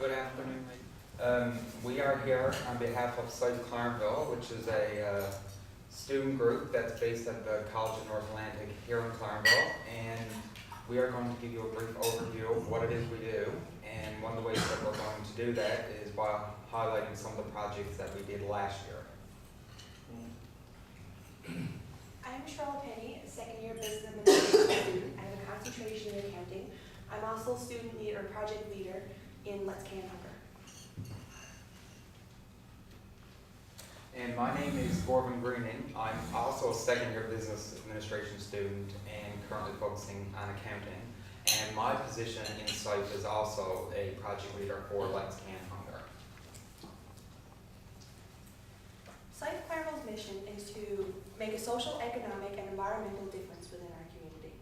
Good afternoon. We are here on behalf of SIFE Clarenville, which is a student group that's based at the College of North Atlantic here in Clarenville, and we are going to give you a brief overview of what it is we do. And one of the ways that we're going to do that is by highlighting some of the projects that we did last year. I'm Cheryl Penny, a second-year business administration student. I have a concentration in accounting. I'm also student leader or project leader in Let's Can Hunger. And my name is Gorman Greening. I'm also a second-year business administration student and currently focusing on accounting. And my position in SIFE is also a project leader for Let's Can Hunger. SIFE Clarenville's mission is to make a social, economic, and environmental difference within our community.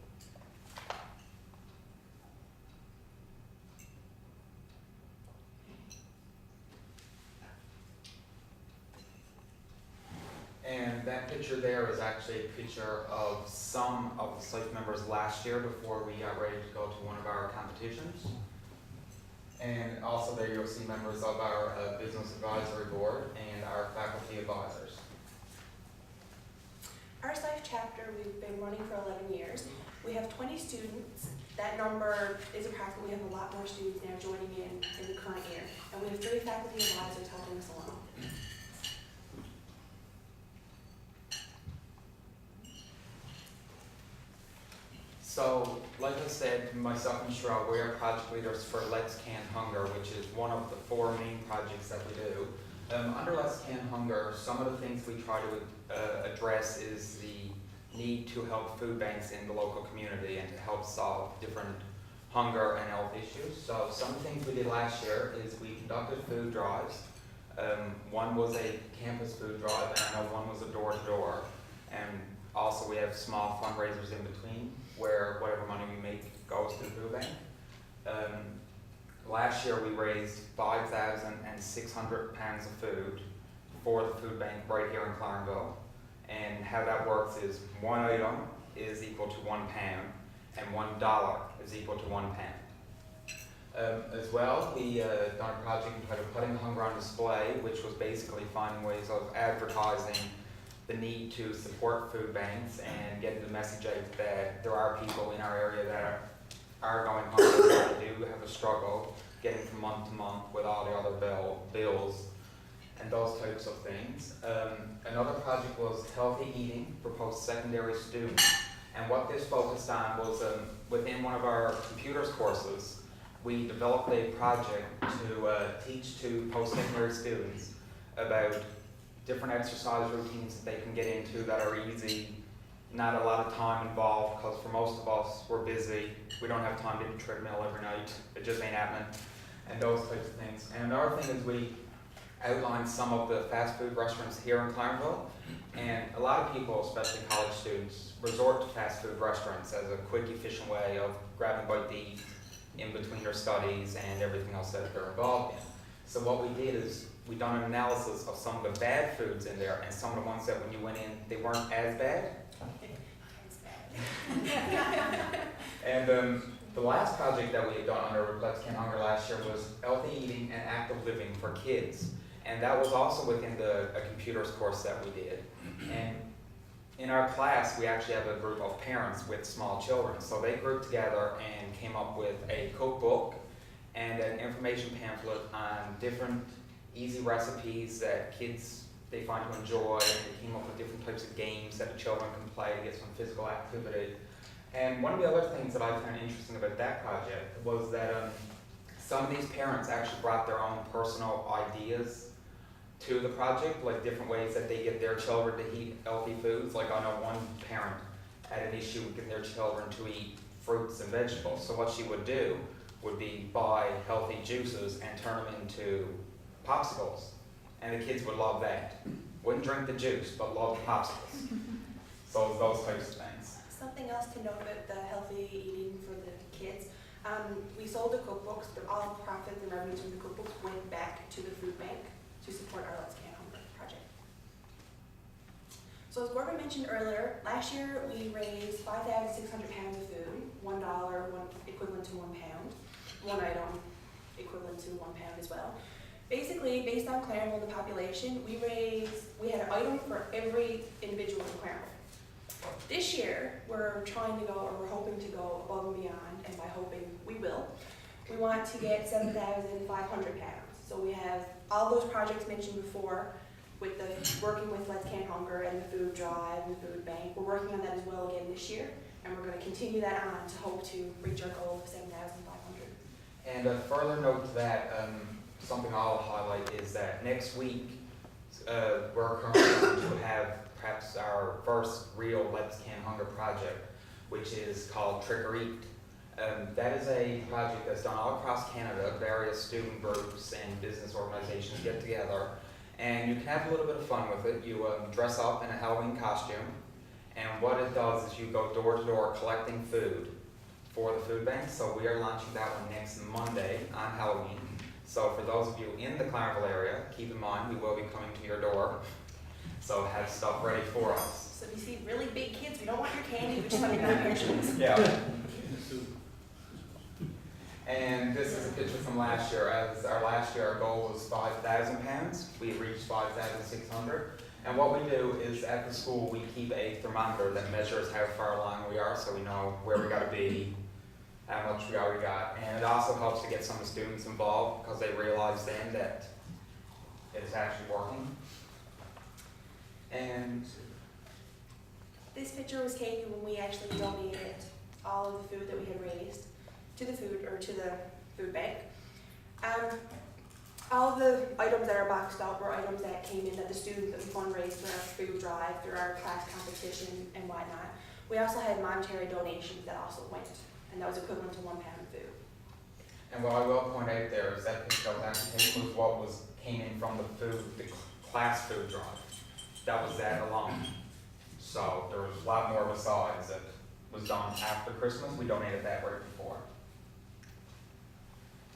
And that picture there is actually a picture of some of the SIFE members last year before we got ready to go to one of our competitions. And also there you'll see members of our business advisory board and our faculty advisors. Our SIFE chapter, we've been running for 11 years. We have 20 students. That number is approximately, we have a lot more students now joining in the current year. And we have 3 faculty advisors helping us along. So, like I said, myself and Cheryl, we are project leaders for Let's Can Hunger, which is one of the 4 main projects that we do. Under Let's Can Hunger, some of the things we try to address is the need to help food banks in the local community and to help solve different hunger and health issues. So some of the things we did last year is we conducted food drives. One was a campus food drive, and I know one was a door-to-door. And also we have small fundraisers in between where whatever money we make goes to the food bank. Last year we raised 5,600 pounds of food for the food bank right here in Clarenville. And how that works is 1 item is equal to 1 pound and $1 is equal to 1 pound. As well, we done a project entitled Putting Hunger on Display, which was basically finding ways of advertising the need to support food banks and getting the message out that there are people in our area that are going hungry, that do have a struggle getting from month to month with all the other bills and those types of things. Another project was healthy eating for post-secondary students. And what this focused on was within one of our computers courses, we developed a project to teach to post-secondary students about different exercise routines that they can get into that are easy, not a lot of time involved, because for most of us, we're busy, we don't have time to hit the treadmill every night, it just ain't happening, and those types of things. And another thing is we outlined some of the fast food restaurants here in Clarenville, and a lot of people, especially college students, resort to fast food restaurants as a quick, efficient way of grabbing a bite to eat in between their studies and everything else that they're involved in. So what we did is we done an analysis of some of the bad foods in there and some of the ones that when you went in, they weren't as bad. And the last project that we had done under Let's Can Hunger last year was healthy eating and active living for kids. And that was also within a computers course that we did. And in our class, we actually have a group of parents with small children. So they grouped together and came up with a cookbook and an information pamphlet on different easy recipes that kids they find to enjoy, and they came up with different types of games that the children can play to get some physical activity. And one of the other things that I found interesting about that project was that some of these parents actually brought their own personal ideas to the project, like different ways that they get their children to eat healthy foods. Like I know one parent had an issue with getting their children to eat fruits and vegetables. So what she would do would be buy healthy juices and turn them into popsicles, and the kids would love that. Wouldn't drink the juice, but love the popsicles. So those types of things. Something else to note about the healthy eating for the kids, we sold the cookbooks, but all profits and revenues from the cookbooks went back to the food bank to support our Let's Can Hunger project. So as Gordon mentioned earlier, last year we raised 5,600 pounds of food, $1 equivalent to 1 pound, 1 item, equivalent to £1 as well. Basically, based on Clarenville, the population, we had an item for every individual in Clarenville. This year, we're trying to go, or we're hoping to go above and beyond, and by hoping, we will. We want to get 7,500 pounds. So we have all those projects mentioned before, with the working with Let's Can Hunger and the food drive and the food bank. We're working on that as well again this year, and we're going to continue that on to hope to reach our goal of 7,500. And a further note to that, something I'll highlight is that next week, we're currently going to have perhaps our first real Let's Can Hunger project, which is called Trick or Eat. That is a project that's done all across Canada. Various student groups and business organizations get together, and you can have a little bit of fun with it. You dress up in a Halloween costume, and what it does is you go door to door collecting food for the food bank. So we are launching that one next Monday on Halloween. So for those of you in the Clarenville area, keep in mind we will be coming to your door. So have stuff ready for us. So if you see really big kids, we don't want your candy, we just want your contributions. Yeah. And this is a picture from last year. As our last year, our goal was 5,000 pounds. We reached 5,600. And what we do is at the school, we keep a thermometer that measures how far along we are, so we know where we gotta be, how much we already got. And it also helps to get some of the students involved because they realize then that it's actually working. And this picture was taken when we actually donated all of the food that we had raised to the food bank. All of the items that are boxed out were items that came in that the students that we fundraised through our food drive, through our class competition and whatnot. We also had monetary donations that also went, and that was equivalent to £1 of food. And what I will point out there is that picture that was actually taken was what came in from the class food drive. That was that alone. So there was a lot more besides that was done after Christmas. We donated that right before.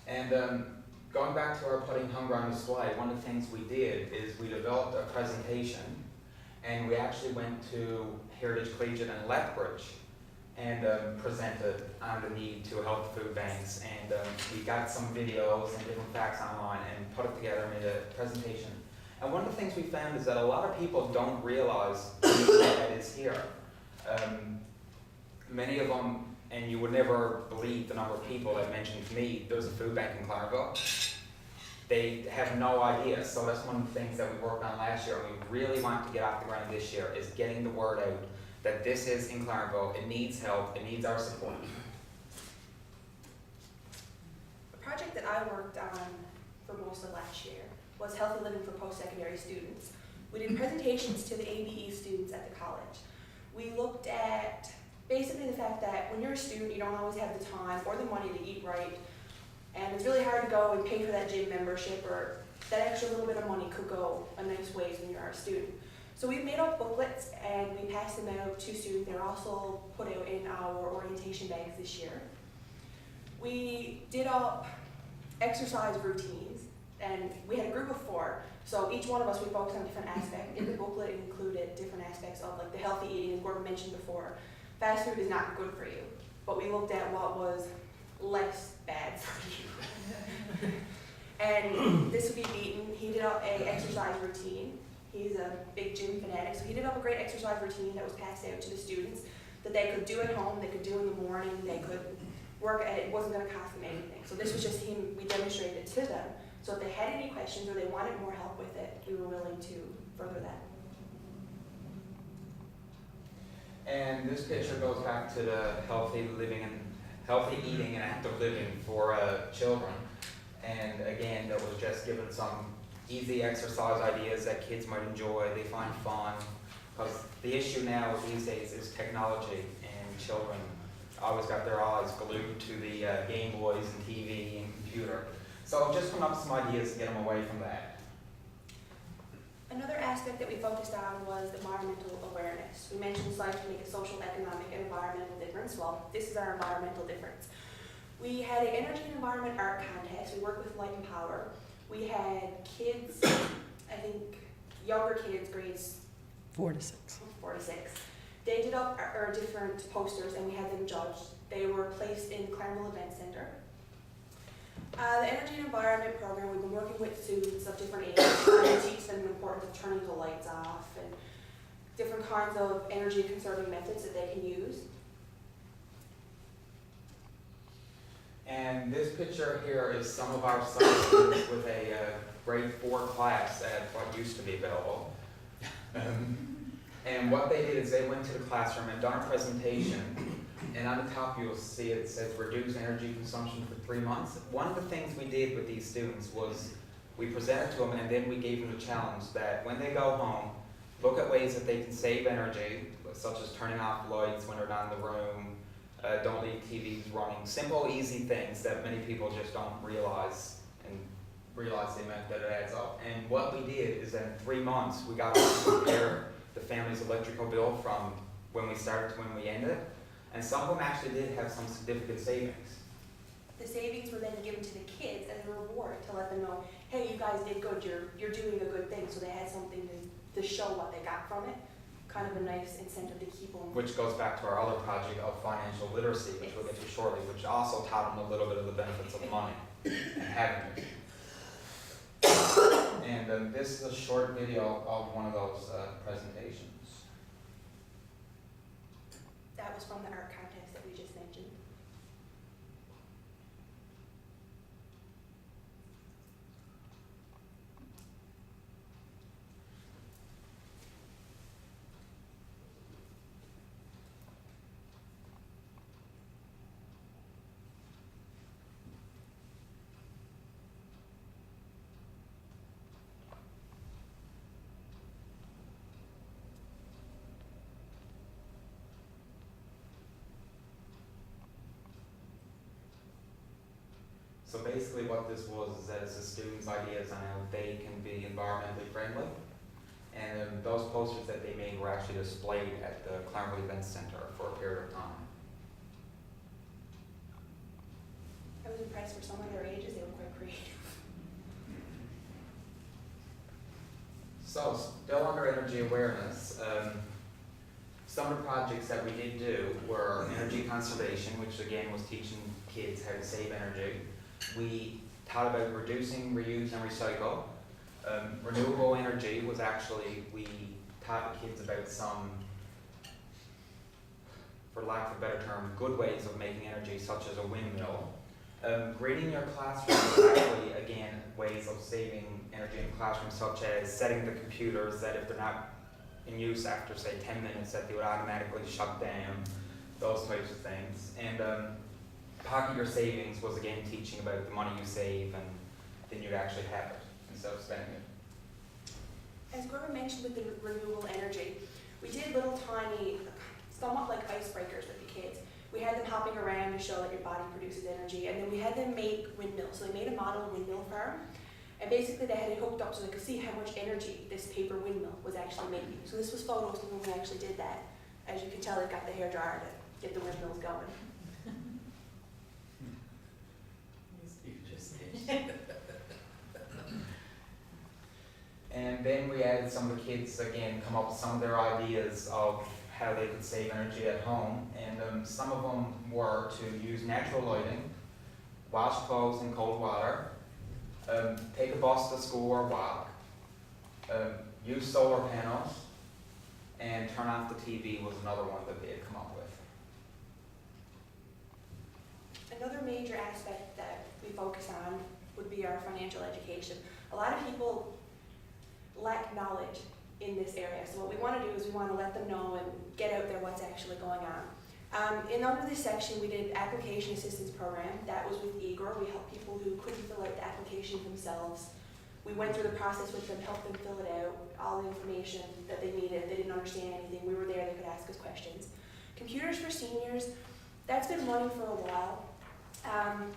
And going back to our Putting Hunger on Display, one of the things we did is we developed a presentation, and we actually went to Heritage Collegiate in Lethbridge and presented on the need to help food banks. And we got some videos and different facts online and put it together and made a presentation. And one of the things we found is that a lot of people don't realize that it's here. Many of them, and you would never believe the number of people that mentioned to me, there's a food bank in Clarenville. They have no idea. So that's one of the things that we worked on last year, and we really want to get off the ground this year, is getting the word out that this is in Clarenville. It needs help. It needs our support. The project that I worked on for most of last year was Healthy Living for Post-Secondary Students. We did presentations to the ABE students at the college. We looked at basically the fact that when you're a student, you don't always have the time or the money to eat right, and it's really hard to go and pay for that gym membership, or that extra little bit of money could go a nice ways when you're a student. So we've made up booklets and we passed them out to students. They're also put out in our orientation bags this year. We did up exercise routines, and we had a group of 4. So each one of us, we focused on a different aspect. In the booklet, it included different aspects of like the healthy eating, as Gordon mentioned before. Fast food is not good for you, but we looked at what was less bad for you. And this would be Beaton. He did up a exercise routine. He's a big gym fanatic, so he did up a great exercise routine that was passed out to the students that they could do at home, they could do in the morning, they could work at it. It wasn't going to cost them anything. So this was just him, we demonstrated it to them. So if they had any questions or they wanted more help with it, we were willing to further that. And this picture goes back to the healthy eating and active living for children. And again, that was just given some easy exercise ideas that kids might enjoy, they find fun. Because the issue now these days is technology, and children always got their eyes glued to the Game Boys and TV and computer. So just come up with some ideas to get them away from that. Another aspect that we focused on was environmental awareness. We mentioned SIFE to make a social, economic, and environmental difference. Well, this is our environmental difference. We had an energy and environment art contest. We worked with Light and Power. We had kids, I think younger kids, grades 4 to 6. They did up our different posters and we had them judged. They were placed in Clarenville Event Center. The Energy and Environment program, we've been working with students of different ages, trying to teach them the importance of turning the lights off and different kinds of energy conserving methods that they can use. And this picture here is some of our science students with a grade 4 class at what used to be available. And what they did is they went to the classroom and done a presentation, and on the top you'll see it says reduce energy consumption for 3 months. One of the things we did with these students was we presented to them and then we gave them the challenge that when they go home, look at ways that they can save energy, such as turning off lights when they're not in the room, don't leave TVs running. Simple, easy things that many people just don't realize the amount that it adds up. And what we did is that in 3 months, we got to compare the family's electrical bill from when we started to when we ended. And some of them actually did have some significant savings. The savings were then given to the kids as a reward to let them know, hey, you guys did good, you're doing a good thing. So they had something to show what they got from it. Kind of a nice incentive to keep them. Which goes back to our other project of financial literacy, which we'll get to shortly, which also taught them a little bit of the benefits of money and having it. And this is a short video of one of those presentations. That was from the art contest that we just mentioned. So basically what this was is that it's the students' ideas on how they can be environmentally friendly. And those posters that they made were actually displayed at the Clarenville Event Center for a period of time. I was impressed for some of their ages, they were quite creative. So still under energy awareness, some of the projects that we did do were energy conservation, which again was teaching kids how to save energy. We taught about reducing, reuse, and recycle. Renewable energy was actually, we taught the kids about some, for lack of a better term, good ways of making energy, such as a windmill. Grading your classroom was actually, again, ways of saving energy in the classroom, such as setting the computers that if they're not in use after, say, 10 minutes, that they would automatically shut down, those types of things. And pocket your savings was, again, teaching about the money you save and then you'd actually have it instead of spending it. As Grover mentioned with the renewable energy, we did little tiny, somewhat like icebreakers with the kids. We had them hopping around to show that your body produces energy, and then we had them make windmills. So they made a model windmill farm, and basically they had it hooked up so they could see how much energy this paper windmill was actually making. So this was photos of when we actually did that. As you can tell, they've got the hairdryer to get the windmills going. And then we had some of the kids, again, come up with some of their ideas of how they could save energy at home. And some of them were to use natural lighting, wash clothes in cold water, take a bus to school or walk, use solar panels, and turn off the TV was another one that they had come up with. Another major aspect that we focus on would be our financial education. A lot of people lack knowledge in this area, so what we want to do is we want to let them know and get out there what's actually going on. Under this section, we did application assistance program. That was with Igor. We helped people who couldn't fill out the application themselves. We went through the process with them, helped them fill it out, all the information that they needed. If they didn't understand anything, we were there, they could ask us questions. Computers for seniors, that's been running for a while.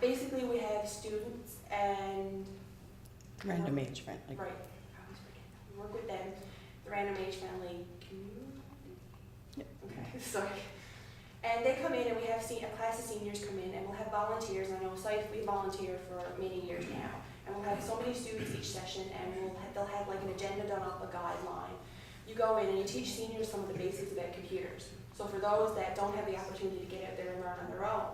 Basically, we have students and Random age friendly. right. I always forget. We work with them, the random age friendly community. Yep. Okay, sorry. And they come in, and we have a class of seniors come in, and we'll have volunteers. I know SIFE, we volunteer for many years now, and we'll have so many students each session, and they'll have like an agenda done up, a guideline. You go in and you teach seniors some of the basics about computers. So for those that don't have the opportunity to get out there and learn on their own,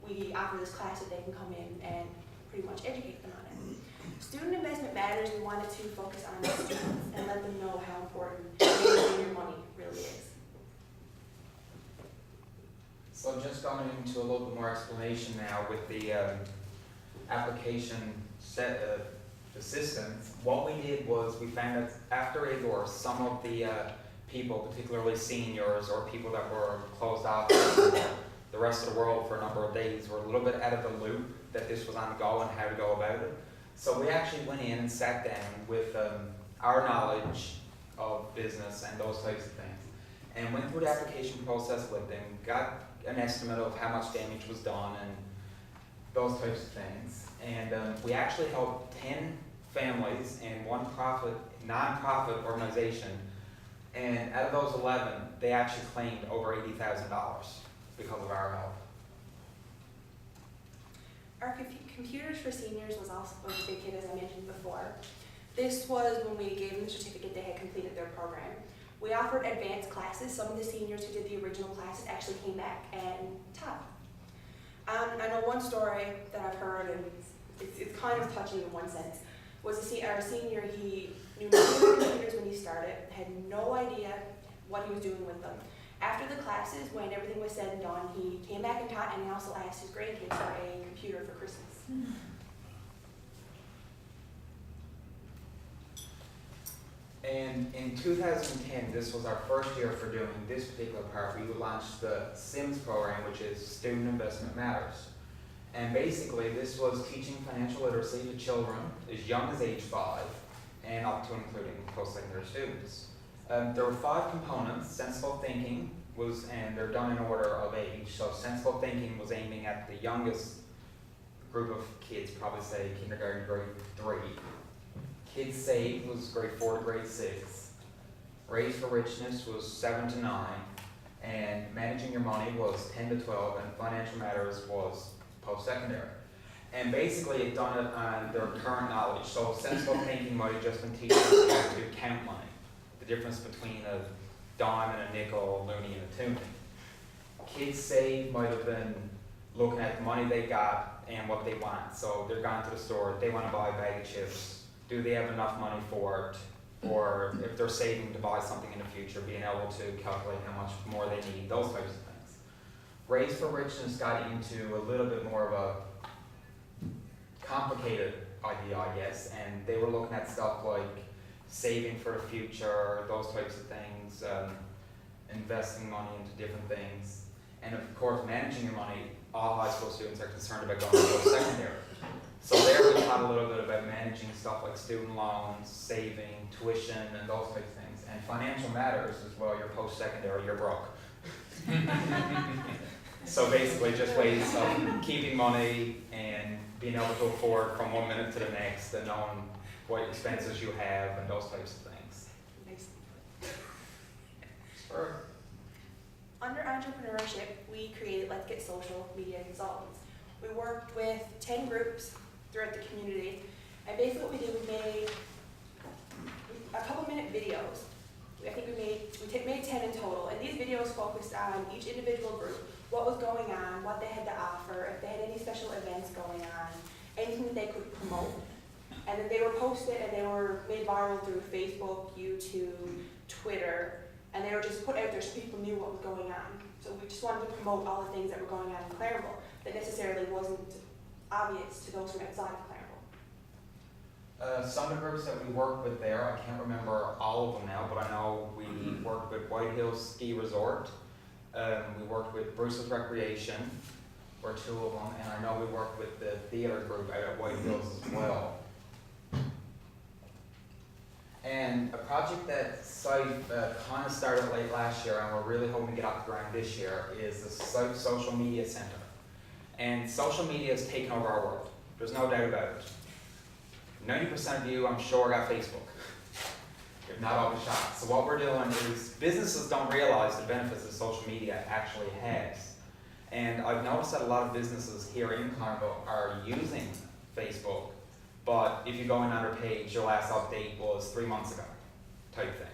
we offer this class that they can come in and pretty much educate them on it. Student investment matters. We wanted to focus on the students and let them know how important managing your money really is. So just going into a little bit more explanation now with the application set of the systems, what we did was we found that after Igor, some of the people, particularly seniors or people that were closed off from the rest of the world for a number of days, were a little bit out of the loop that this was on the go and how to go about it. So we actually went in and sat down with our knowledge of business and those types of things, and went through the application process with them, got an estimate of how much damage was done and those types of things. And we actually helped 10 families and one non-profit organization, and out of those 11, they actually claimed over $80,000 because of our help. Our Computers for Seniors was also a big hit, as I mentioned before. This was when we gave them the certificate they had completed their program. We offered advanced classes. Some of the seniors who did the original classes actually came back and taught. I know one story that I've heard, and it's kind of touching in one sense, was our senior. He knew nothing about computers when he started, had no idea what he was doing with them. After the classes, when everything was said and done, he came back and taught, and he also asked his grandkids for a computer for Christmas. And in 2010, this was our first year for doing this particular part. We launched the SIMS program, which is Student Investment Matters. And basically, this was teaching financial literacy to children as young as age 5 and up to including post-secondary students. There were 5 components. Sensible thinking was, and they're done in order of age. So sensible thinking was aiming at the youngest group of kids, probably say kindergarten, grade 3. Kids Save was grade 4 to grade 6. Raise for Richness was 7 to 9. And Managing Your Money was 10 to 12. And Financial Matters was post-secondary. And basically it done it on their current knowledge. So sensible thinking might have just been teaching them how to count money. The difference between a dime and a nickel, a loonie and a toonie. Kids Save might have been looking at the money they got and what they want. So they're going to the store, they want to buy a bag of chips. Do they have enough money for it? Or if they're saving to buy something in the future, being able to calculate how much more they need, those types of things. Raise for Richness got into a little bit more of a complicated idea, I guess, and they were looking at stuff like saving for the future, those types of things, investing money into different things. And of course, managing your money, all high school students are concerned about going to post-secondary. So there we taught a little bit about managing stuff like student loans, saving, tuition, and those types of things. And Financial Matters is, well, you're post-secondary, you're broke. So basically just ways of keeping money and being able to afford from one minute to the next and knowing what expenses you have and those types of things. Sure. Under entrepreneurship, we created Let's Get Social Media Consultants. We worked with 10 groups throughout the community, and basically what we did, we made a couple-minute videos. I think we made 10 in total, and these videos focused on each individual group, what was going on, what they had to offer, if they had any special events going on, anything that they could promote. And then they were posted and they were made viral through Facebook, YouTube, Twitter, and they were just put out there so people knew what was going on. So we just wanted to promote all the things that were going on in Clarenville that necessarily wasn't obvious to those from outside of Clarenville. Some of the groups that we worked with there, I can't remember all of them now, but I know we worked with White Hills Ski Resort. We worked with Bruce's Recreation, or 2 of them, and I know we worked with the theater group out at White Hills as well. And a project that SIFE kind of started late last year, and we're really hoping to get off the ground this year, is the SIFE Social Media Center. And social media has taken over our world. There's no doubt about it. 90% of you, I'm sure, got Facebook. If not, I'll be shocked. So what we're doing is, businesses don't realize the benefits that social media actually has. And I've noticed that a lot of businesses here in Clarenville are using Facebook, but if you go in on their page, your last update was 3 months ago, type thing.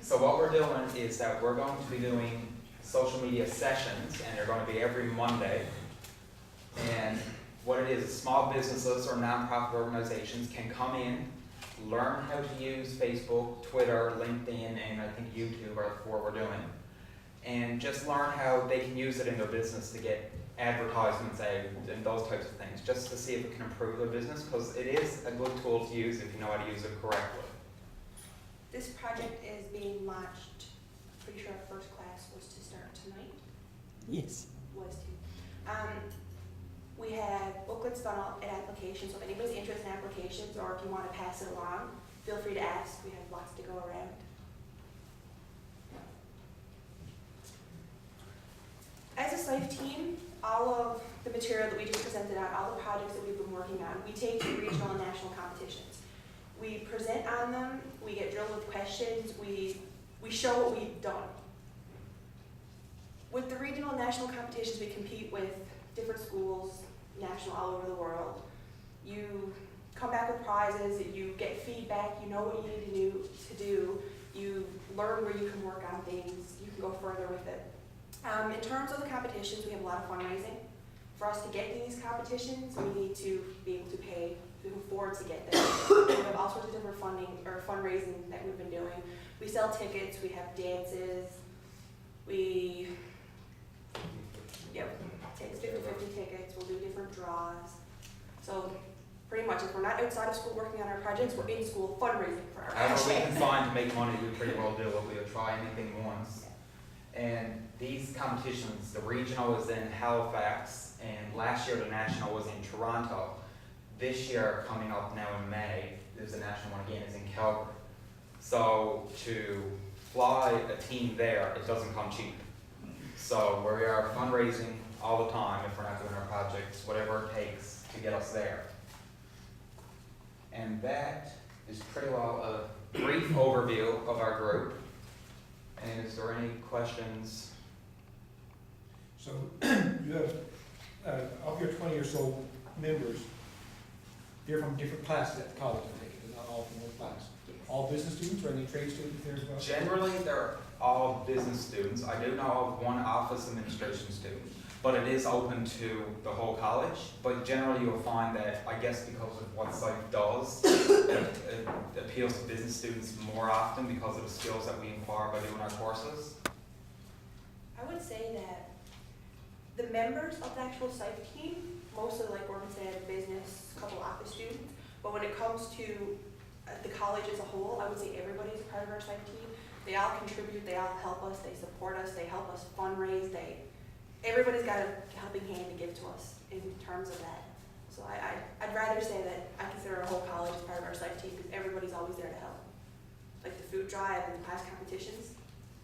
So what we're doing is that we're going to be doing social media sessions, and they're going to be every Monday. And what it is small businesses or nonprofit organizations can come in, learn how to use Facebook, Twitter, LinkedIn, and I think YouTube are the 4 we're doing, and just learn how they can use it in their business to get advertisements out and those types of things, just to see if it can improve their business, because it is a good tool to use if you know how to use it correctly. This project is being launched, pretty sure our first class was to start tonight. Yes. Was to. We have booklets done out and applications, so if anybody's interested in applications or if you want to pass it along, feel free to ask. We have lots to go around. As a SIFE team, all of the material that we just presented on, all the projects that we've been working on, we take to regional and national competitions. We present on them, we get drilled with questions, we show what we've done. With the regional and national competitions, we compete with different schools, national, all over the world. You come back with prizes, you get feedback, you know what you need to do, you learn where you can work on things, you can go further with it. In terms of the competitions, we have a lot of fundraising. For us to get to these competitions, we need to be able to pay, to afford to get there. We have all sorts of different funding or fundraising that we've been doing. We sell tickets, we have dances, takes 50-50 tickets, we'll do different draws. So pretty much if we're not outside of school working on our projects, we're in school fundraising for our projects. However we can find to make money, we pretty well do it. We'll try anything once. And these competitions, the regional is in Halifax, and last year the national was in Toronto. This year, coming up now in May, there's a national one again, is in Calgary. So to fly a team there, it doesn't come cheap. So we are fundraising all the time if we're not doing our projects, whatever it takes to get us there. And that is pretty well a brief overview of our group. And is there any questions? So you have, of your 20 or so members, they're from different classes at the college, I think, they're not all from one class. All business students or any trade students there as well? Generally, they're all business students. I do know of one office administration student, but it is open to the whole college. But generally, you'll find that, I guess because of what SIFE does, it appeals to business students more often because of the skills that we acquire by doing our courses. I would say that the members of the actual SIFE team, mostly like Gordon said, business, a couple office students, but when it comes to the college as a whole, I would say everybody's a part of our SIFE team. They all contribute, they all help us, they support us, they help us fundraise, everybody's got a helping hand to give to us in terms of that. So I'd rather say that I consider our whole college as part of our SIFE team because everybody's always there to help. Like the food drive and the class competitions,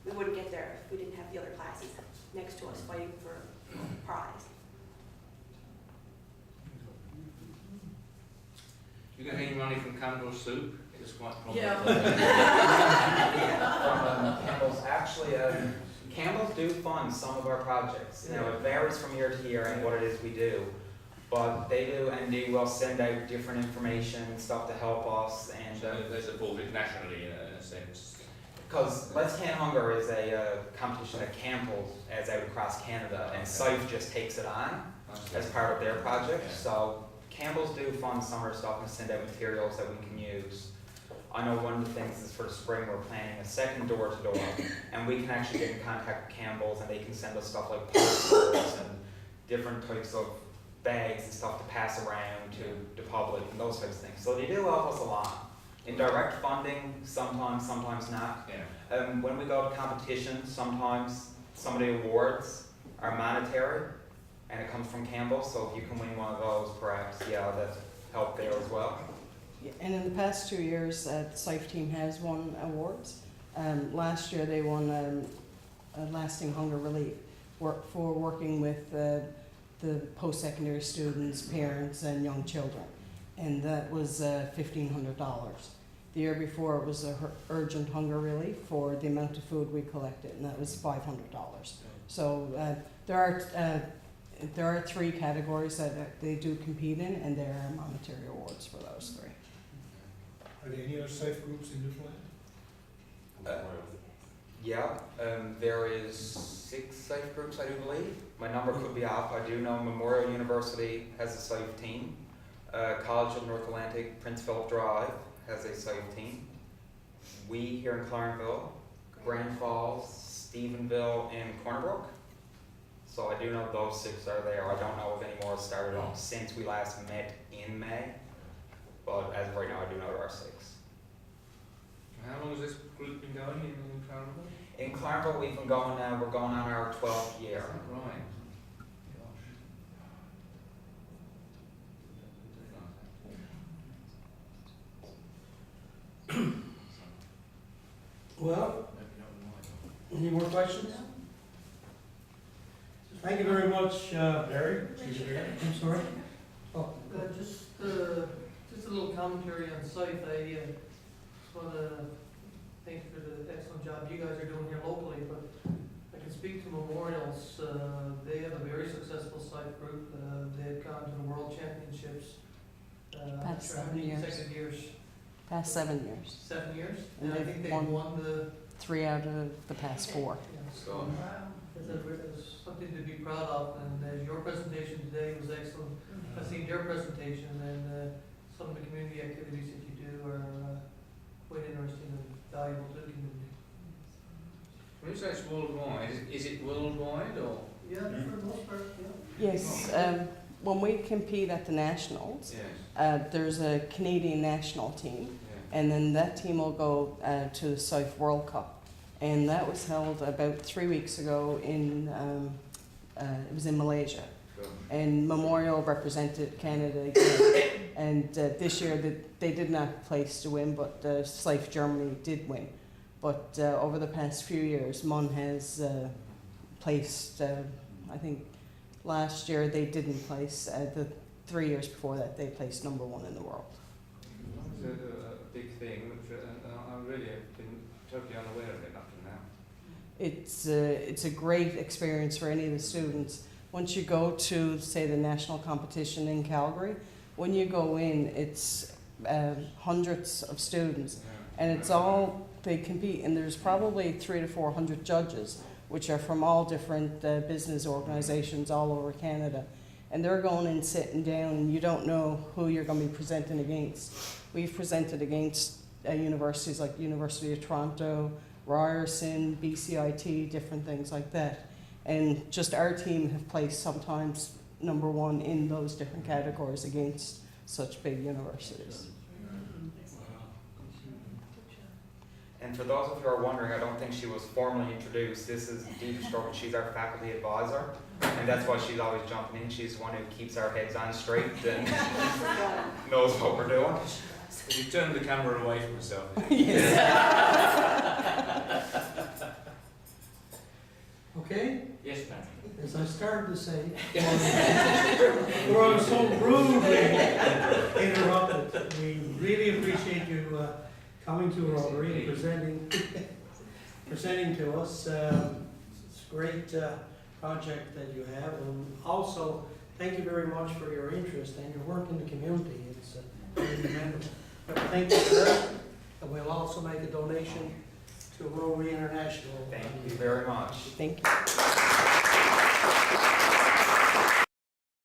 we wouldn't get there if we didn't have the other classes next to us fighting for prize. You get any money from Campbell's soup? It's quite common. From Campbell's, actually, Campbell's do fund some of our projects. Now, it varies from year to year and what it is we do, but they do, and they will send out different information and stuff to help us. And So they support it nationally in a sense. because Let's Can Hunger is a competition that Campbell's has out across Canada, and SIFE just takes it on as part of their project. Yeah. So Campbell's do fund some of our stuff and send out materials that we can use. I know one of the things is for the spring we're planning a second door-to-door, and we can actually get in contact with Campbell's and they can send us stuff like postcards and different types of bags and stuff to pass around to the public and those types of things. So they do help us a lot. In direct funding, sometimes, sometimes not. Yeah. When we go to competitions, sometimes some of the awards are monetary and it comes from Campbell, so if you can win one of those, perhaps, yeah, that's helped there as well. Yeah, and in the past 2 years, the SIFE team has won awards. Last year, they won a lasting hunger relief for working with the post-secondary students, parents, and young children. And that was $1,500. The year before, it was a urgent hunger relief for the amount of food we collected, and that was $500. So there are 3 categories that they do compete in, and there are monetary awards for those 3. Are there any other SIFE groups in Newfoundland? Yeah, there is 6 SIFE groups, I do believe. My number could be off. I do know Memorial University has a SIFE team. College of North Atlantic, Prince Philip Drive has a SIFE team. We here in Clarenville, Grand Falls, Stephenville, and Cornerbrook. So I do know those 6 are there. I don't know if any more have started on since we last met in May. But as of right now, I do know there are 6. How long has this group been going in Clarenville? In Clarenville, we've been going now, we're going on our 12th year. Right. Well, any more questions? Thank you very much, Larry? I'm sorry? Oh, Just a little commentary on SIFE. I just want to thank you for the excellent job you guys are doing here locally, but I can speak to Memorials. They have a very successful SIFE group. They've gone to the World Championships. Past how 7 many years. consecutive years? Past 7 years. 7 years? And And I they've think they won won the... 3 out of the past 4. Yeah, so, it's something to be proud of, and your presentation today was excellent. I've seen your presentation, and some of the community activities that you do are quite interesting and valuable to the community. When you say it's worldwide, is it worldwide or? Yeah, for the most part, yeah. Yes, when we compete at the nationals, Yes. there's a Canadian national team, Yeah. and then that team will go to the SIFE World Cup. And that was held about 3 weeks ago in, it was in Malaysia. Good. And Memorial represented Canada again. And this year they did not place to win, but SIFE Germany did win. But over the past few years, Mon has placed, I think last year they didn't place, the 3 years before that they placed number 1 in the world. It's a big thing, which I really have been totally unaware of it up to now. It's a great experience for any of the students. Once you go to, say, the national competition in Calgary, when you go in, it's hundreds of students, Yeah. and it's all, they compete, and there's probably 300 to 400 judges, which are from all different business organizations all over Canada. And they're going and sitting down, and you don't know who you're going to be presenting against. We've presented against universities like University of Toronto, Ryerson, BCIT, different things like that. And just our team have placed sometimes number 1 in those different categories against such big universities. And for those of you who are wondering, I don't think she was formally introduced. This is Deidre Stroke, she's our faculty advisor. And that's why she's always jumping in. She's the one who keeps our heads on straight and knows what we're doing. You turned the camera away from yourself. okay, Yes, ma'am. as I started to say, we're so rudely interrupted. We really appreciate you coming to Rotary and presenting to us. It's a great project that you have, and also thank you very much for your interest and your work in the community. It's very commendable. But thank you for that, and we'll also make a donation to Rotary International. Thank you very much. Thank you.